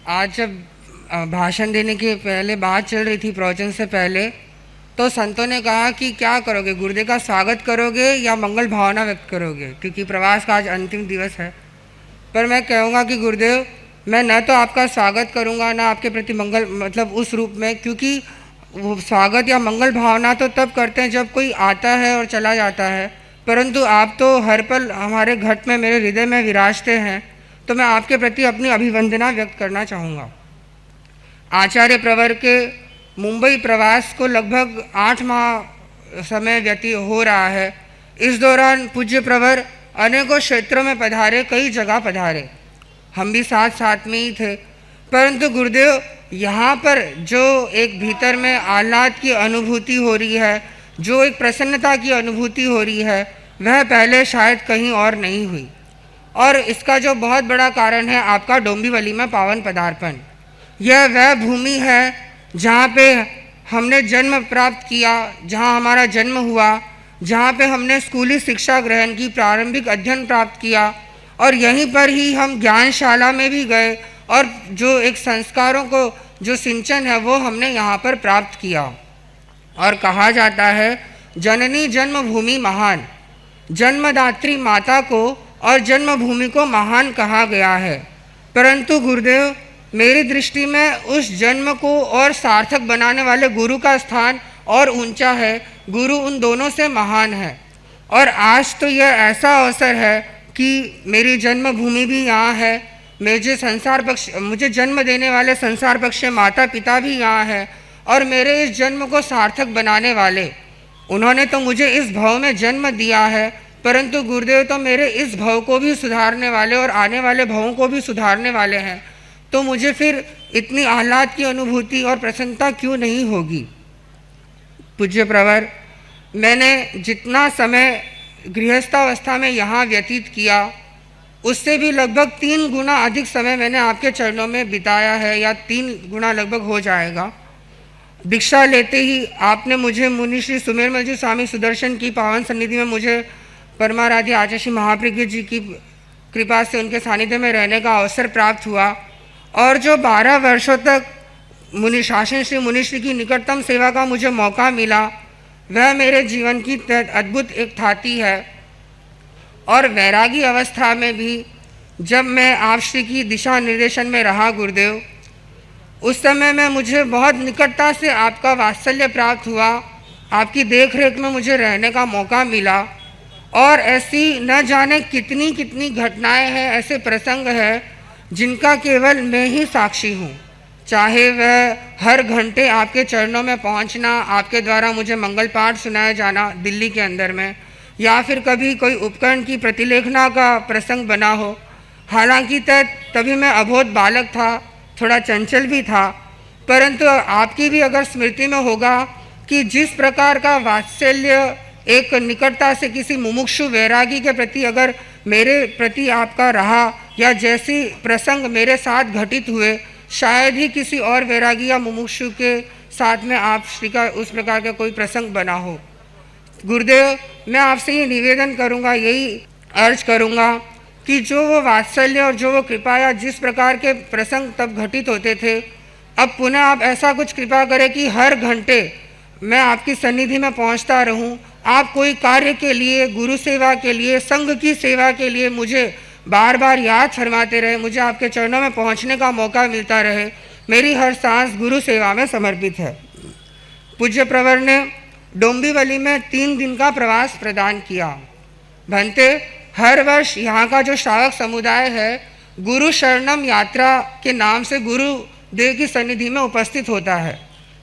आज जब भाषण देने के पहले बात चल रही थी प्रवचन से पहले, तो संतों ने कहा कि क्या करोगे, गुरुदेव का स्वागत करोगे या मंगल भावना व्यक्त करोगे, क्योंकि प्रवास का आज अंतिम दिवस है। पर मैं कहूँगा कि गुरुदेव, मैं न तो आपका स्वागत करूँगा ना आपके प्रति मंगल, मतलब उस रूप में, क्योंकि वो स्वागत या मंगल भावना तो तब करते हैं जब कोई आता है और चला जाता है, परंतु आप तो हर पल हमारे घट में, मेरे हृदय में विराजते हैं, तो मैं आपके प्रति अपनी अभिवंदना व्यक्त करना चाहूँगा। आचार्य प्रवर के मुंबई प्रवास को लगभग 8 माह समय व्यतीत हो रहा है। इस दौरान पूज्य प्रवर अनेकों क्षेत्रों में पधारे, कई जगह पधारे, हम भी साथ साथ में ही थे। परंतु गुरुदेव, यहाँ पर जो एक भीतर में आह्लाद की अनुभूति हो रही है, जो एक प्रसन्नता की अनुभूति हो रही है, वह पहले शायद कहीं और नहीं हुई। और इसका जो बहुत बड़ा कारण है आपका डोंबिवली में पावन पदार्पण। यह वह भूमि है जहाँ पे हमने जन्म प्राप्त किया, जहाँ हमारा जन्म हुआ, जहाँ पे हमने स्कूली शिक्षा ग्रहण की, प्रारंभिक अध्ययन प्राप्त किया, और यहीं पर ही हम ज्ञानशाला में भी गए और जो एक संस्कारों को जो सिंचन है वो हमने यहाँ पर प्राप्त किया। और कहा जाता है जननी जन्मभूमि महान, जन्मदात्री माता को और जन्मभूमि को महान कहा गया है। परंतु गुरुदेव, मेरी दृष्टि में उस जन्म को और सार्थक बनाने वाले गुरु का स्थान और ऊंचा है। गुरु उन दोनों से महान है। और आज तो यह ऐसा अवसर है कि मेरी जन्मभूमि भी यहाँ है, मुझे जन्म देने वाले संसार पक्ष माता पिता भी यहाँ है, और मेरे इस जन्म को सार्थक बनाने वाले, उन्होंने तो मुझे इस भव में जन्म दिया है, परंतु गुरुदेव तो मेरे इस भव को भी सुधारने वाले और आने वाले भवों को भी सुधारने वाले हैं। तो मुझे फिर इतनी आह्लाद की अनुभूति और प्रसन्नता क्यों नहीं होगी। पूज्य प्रवर, मैंने जितना समय गृहस्थावस्था में यहाँ व्यतीत किया, उससे भी लगभग 3 गुना अधिक समय मैंने आपके चरणों में बिताया है, या 3 गुना लगभग हो जाएगा। दीक्षा लेते ही आपने मुझे मुनि श्री सुमेरमल जी स्वामी सुदर्शन की पावन सन्निधि में मुझे परमाराध्य आचार्य श्री महाप्रज्ञ जी की कृपा से उनके सानिध्य में रहने का अवसर प्राप्त हुआ। और जो 12 वर्षों तक मुनि शासन श्री मुनिश्री की निकटतम सेवा का मुझे मौका मिला, वह मेरे जीवन की अद्भुत एक थाती है। और वैरागी अवस्था में भी जब मैं आप श्री की दिशा निर्देशन में रहा गुरुदेव, उस समय में मुझे बहुत निकटता से आपका वात्सल्य प्राप्त हुआ, आपकी देख रेख में मुझे रहने का मौका मिला। और ऐसी न जाने कितनी कितनी घटनाएं हैं, ऐसे प्रसंग हैं जिनका केवल मैं ही साक्षी हूँ। चाहे वह हर घंटे आपके चरणों में पहुँचना, आपके द्वारा मुझे मंगल पाठ सुनाया जाना दिल्ली के अंदर में, या फिर कभी कोई उपकरण की प्रतिलेखना का प्रसंग बना हो। हालांकि तभी मैं अबोध बालक था, थोड़ा चंचल भी था, परंतु आपकी भी अगर स्मृति में होगा कि जिस प्रकार का वात्सल्य एक निकटता से किसी मुमुक्षु वैरागी के प्रति अगर मेरे प्रति आपका रहा, या जैसी प्रसंग मेरे साथ घटित हुए, शायद ही किसी और वैरागी या मुमुक्षु के साथ में आप श्री का उस प्रकार का कोई प्रसंग बना हो। गुरुदेव, मैं आपसे ये निवेदन करूँगा, यही अर्ज करूँगा कि जो वो वात्सल्य और जो वो कृपा या जिस प्रकार के प्रसंग तब घटित होते थे, अब पुनः आप ऐसा कुछ कृपा करें कि हर घंटे मैं आपकी सन्निधि में पहुँचता रहूँ। आप कोई कार्य के लिए, गुरु सेवा के लिए, संघ की सेवा के लिए मुझे बार बार याद फरमाते रहे, मुझे आपके चरणों में पहुँचने का मौका मिलता रहे। मेरी हर सांस गुरु सेवा में समर्पित है। पूज्य प्रवर ने डोंबिवली में 3 दिन का प्रवास प्रदान किया। भंते, हर वर्ष यहाँ का जो श्रावक समुदाय है, गुरु शरणम यात्रा के नाम से गुरुदेव की सन्निधि में उपस्थित होता है।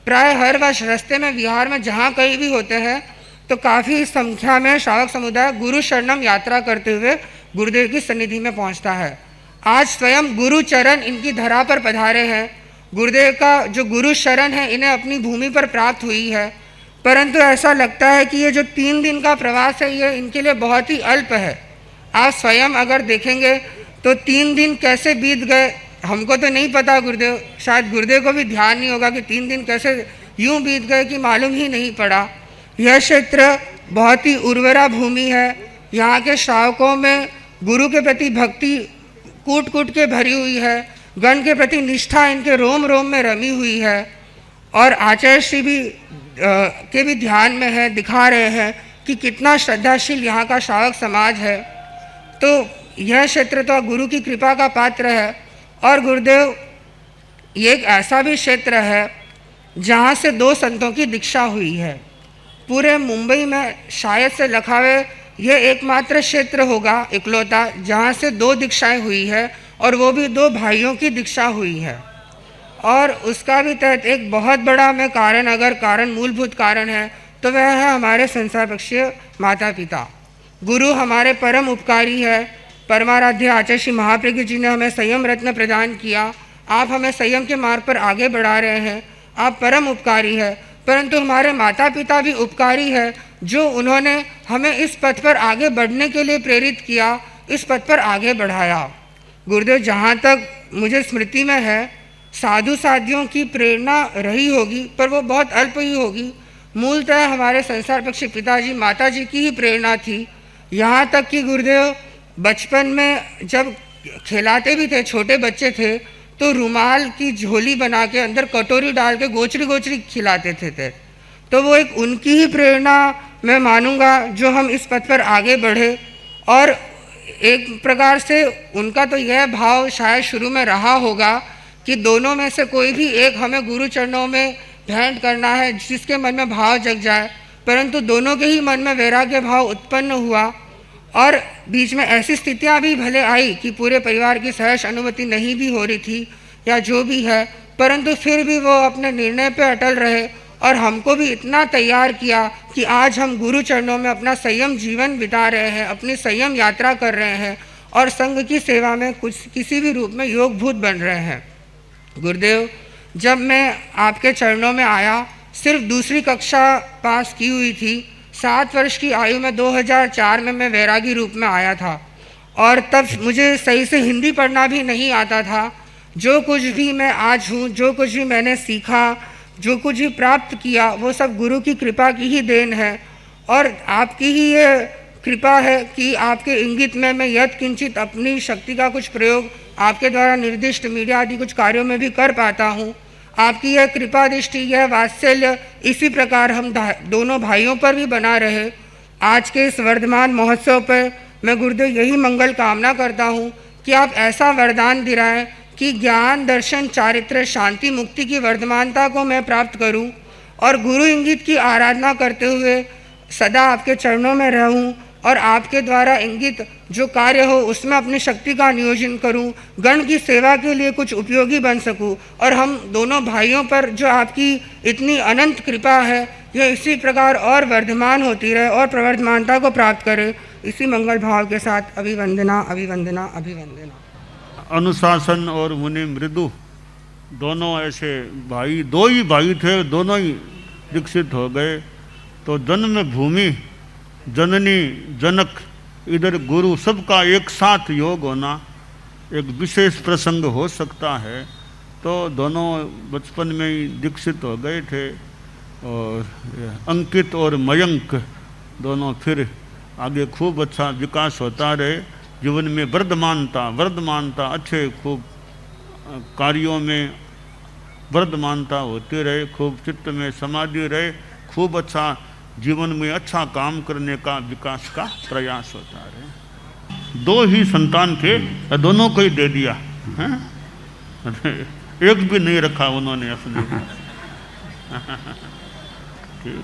प्राय हर वर्ष रास्ते में, विहार में जहाँ कहीं भी होते हैं, तो काफ़ी संख्या में श्रावक समुदाय गुरु शरणम यात्रा करते हुए गुरुदेव की सन्निधि में पहुँचता है। आज स्वयं गुरु चरण इनकी धरा पर पधारे हैं। गुरुदेव का जो गुरु शरण है इन्हें अपनी भूमि पर प्राप्त हुई है, परंतु ऐसा लगता है कि ये जो 3 दिन का प्रवास है, ये इनके लिए बहुत ही अल्प है। आप स्वयं अगर देखेंगे तो 3 दिन कैसे बीत गए हमको तो नहीं पता गुरुदेव, शायद गुरुदेव को भी ध्यान नहीं होगा कि 3 दिन कैसे यूं बीत गए कि मालूम ही नहीं पड़ा। यह क्षेत्र बहुत ही उर्वरा भूमि है। यहाँ के श्रावकों में गुरु के प्रति भक्ति कूट कूट के भरी हुई है। गण के प्रति निष्ठा इनके रोम रोम में रमी हुई है और आचार्य श्री भी के भी ध्यान में है, दिखा रहे हैं कि कितना श्रद्धाशील यहाँ का श्रावक समाज है। तो यह क्षेत्र तो गुरु की कृपा का पात्र है और गुरुदेव ये एक ऐसा भी क्षेत्र है जहाँ से 2 संतों की दीक्षा हुई है। पूरे मुंबई में शायद से लखावे यह एकमात्र क्षेत्र होगा इकलौता जहाँ से 2 दीक्षाएं हुई है और वो भी 2 भाइयों की दीक्षा हुई है। और उसका भी तहत एक बहुत बड़ा में कारण, अगर कारण मूलभूत कारण है तो वह है हमारे संसार पक्षीय माता पिता। गुरु हमारे परम उपकारी है। परमाराध्य आचार्य श्री महाप्रज्ञ जी ने हमें संयम रत्न प्रदान किया। आप हमें संयम के मार्ग पर आगे बढ़ा रहे हैं। आप परम उपकारी है, परंतु हमारे माता पिता भी उपकारी है जो उन्होंने हमें इस पथ पर आगे बढ़ने के लिए प्रेरित किया, इस पथ पर आगे बढ़ाया। गुरुदेव जहाँ तक मुझे स्मृति में है साधु साधियों की प्रेरणा रही होगी पर वो बहुत अल्प ही होगी। मूलतः हमारे संसार पक्षी पिताजी माताजी की ही प्रेरणा थी। यहाँ तक कि गुरुदेव बचपन में जब खिलाते भी थे, छोटे बच्चे थे, तो रुमाल की झोली बना के अंदर कटोरी डाल के गोचरी गोचरी खिलाते थे। तो वो एक उनकी ही प्रेरणा मैं मानूंगा जो हम इस पथ पर आगे बढ़े। और एक प्रकार से उनका तो यह भाव शायद शुरू में रहा होगा कि दोनों में से कोई भी एक हमें गुरु चरणों में भेंट करना है, जिसके मन में भाव जग जाए। परंतु दोनों के ही मन में वैराग्य भाव उत्पन्न हुआ और बीच में ऐसी स्थितियां भी भले आई कि पूरे परिवार की सहर्ष अनुमति नहीं भी हो रही थी या जो भी है, परंतु फिर भी वो अपने निर्णय पे अटल रहे और हमको भी इतना तैयार किया कि आज हम गुरु चरणों में अपना संयम जीवन बिता रहे हैं, अपनी संयम यात्रा कर रहे हैं और संघ की सेवा में कुछ किसी भी रूप में योगभूत बन रहे हैं। गुरुदेव जब मैं आपके चरणों में आया, सिर्फ दूसरी कक्षा पास की हुई थी। 7 वर्ष की आयु में 2004 में मैं वैरागी रूप में आया था और तब मुझे सही से हिंदी पढ़ना भी नहीं आता था। जो कुछ भी मैं आज हूँ, जो कुछ भी मैंने सीखा, जो कुछ भी प्राप्त किया, वो सब गुरु की कृपा की ही देन है और आपकी ही ये कृपा है कि आपके इंगित में मैं यत् किंचित अपनी शक्ति का कुछ प्रयोग आपके द्वारा निर्दिष्ट मीडिया आदि कुछ कार्यों में भी कर पाता हूँ। आपकी यह कृपा दृष्टि, यह वात्सल्य इसी प्रकार हम दोनों भाइयों पर भी बना रहे। आज के इस वर्धमान महोत्सव पर मैं गुरुदेव यही मंगल कामना करता हूँ कि आप ऐसा वरदान दिलाएं कि ज्ञान दर्शन चारित्र शांति मुक्ति की वर्धमानता को मैं प्राप्त करूँ और गुरु इंगित की आराधना करते हुए सदा आपके चरणों में रहूँ और आपके द्वारा इंगित जो कार्य हो उसमें अपनी शक्ति का नियोजन करूं, गण की सेवा के लिए कुछ उपयोगी बन सकूं और हम दोनों भाइयों पर जो आपकी इतनी अनंत कृपा है यह इसी प्रकार और वर्धमान होती रहे और प्रवर्धमानता को प्राप्त करे। इसी मंगल भाव के साथ अभिवंदना अभिवंदना अभिवंदना। अनुशासन और मुनि मृदु दोनों ऐसे भाई, 2 ही भाई थे, दोनों ही दीक्षित हो गए। तो जन्म भूमि जननी जनक, इधर गुरु, सबका एक साथ योग होना एक विशेष प्रसंग हो सकता है। तो दोनों बचपन में ही दीक्षित हो गए थे और अंकित और मयंक दोनों फिर आगे खूब अच्छा विकास होता रहे। जीवन में वर्धमानता अच्छे खूब कार्यों में वर्धमानता होती रहे, खूब चित्त में समाधि रहे, खूब अच्छा जीवन में अच्छा काम करने का विकास का प्रयास होता रहे। 2 ही संतान थे, दोनों को ही दे दिया है? एक भी नहीं रखा उन्होंने अपने। ठीक।